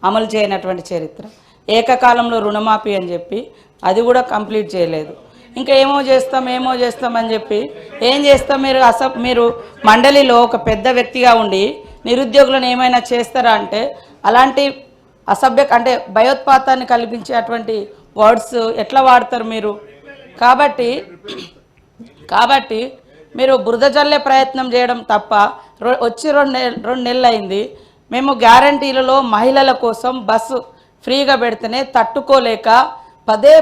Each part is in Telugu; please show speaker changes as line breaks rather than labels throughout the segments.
అమలు చేయనటువంటి చరిత్ర. ఏకకాలంలో రుణమాఫీ అని చెప్పి అది కూడా కంప్లీట్ చేయలేదు. ఇంకా ఏమో చేస్తాం అని చెప్పి ఏం చేస్తాం? మీరు మండలిలో ఒక పెద్ద వ్యక్తిగా ఉండి నిరుద్యోగులను ఏమైనా చేస్తారా అంటే అలాంటి అంటే భయోత్పాతాన్ని కల్పించేటువంటి వర్డ్స్ ఎట్లా వాడతారు మీరు? కాబట్టి మీరు బురద జల్లే ప్రయత్నం చేయడం తప్ప వచ్చి రెండు నెలలు అయింది. మేము గ్యారంటీలలో మహిళల కోసం బస్సు ఫ్రీగా పెడితేనే తట్టుకోలేక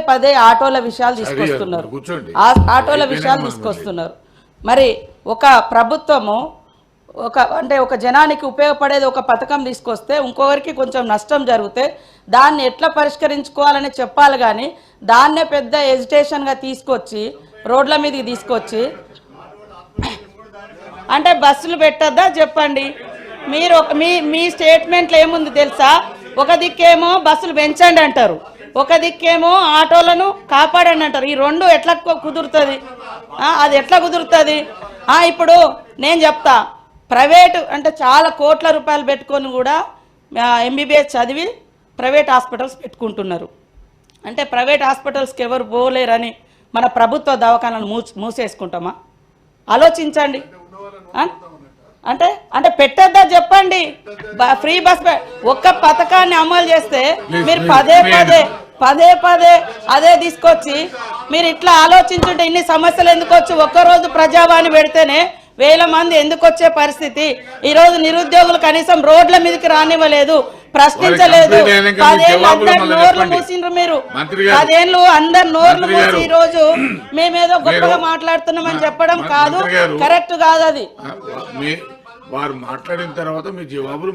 పదే ఆటోల విషయాలు తీసుకొస్తున్నారు. ఆటోల విషయాలు తీసుకొస్తున్నారు. మరి ఒక ప్రభుత్వము ఒక జనానికి ఉపయోగపడేది ఒక పథకం తీసుకొస్తే ఇంకొకరికి కొంచెం నష్టం జరిగితే దాన్ని ఎట్లా పరిష్కరించుకోవాలని చెప్పాలి. కానీ దాన్నే పెద్ద ఎజిటేషన్గా తీసుకొచ్చి రోడ్ల మీదకి తీసుకొచ్చి అంటే బస్సులు పెట్టద్దా చెప్పండి. మీరు మీ స్టేట్మెంట్లో ఏముంది తెలుసా? ఒక దిక్కేమో బస్సులు పెంచండి అంటారు, ఒక దిక్కేమో ఆటోలను కాపాడండి అంటారు. ఈ రెండు ఎట్లా కుదురుతుంది? అది ఎట్లా కుదురుతుంది? ఇప్పుడు నేను చెప్తా, ప్రైవేటు అంటే చాలా కోట్ల రూపాయలు పెట్టుకొని కూడా ఎంబీబీఎస్ చదివి ప్రైవేట్ హాస్పిటల్స్ పెట్టుకుంటున్నారు. అంటే ప్రైవేట్ హాస్పిటల్స్కి ఎవరు పోలేరని మన ప్రభుత్వ దవాఖానాలు మూసేసుకుంటామా? ఆలోచించండి. అంటే పెట్టద్దా చెప్పండి. ఫ్రీ బస్ ఒక్క పథకాన్ని అమలు చేస్తే మీరు పదే అదే తీసుకొచ్చి మీరు ఇట్లా ఆలోచించుంటే ఇన్ని సమస్యలు ఎందుకు వచ్చి ఒక్కరోజు ప్రజావాణి పెడితేనే 1000 మంది ఎందుకు వచ్చే పరిస్థితి? ఈరోజు నిరుద్యోగులు కనీసం రోడ్ల మీదకి రానివ్వలేదు, ప్రశ్నించలేదు. 10 ఏళ్ళు అందరు నోర్లు మూసిండ్రు. మీరు 10 ఏళ్ళు అందరు నోర్లు మూసి ఈ రోజు మేమేదో గొప్పగా మాట్లాడుతున్నామని చెప్పడం కాదు, కరెక్ట్ కాదు. అది
వారు మాట్లాడిన తర్వాత మీ జవాబులు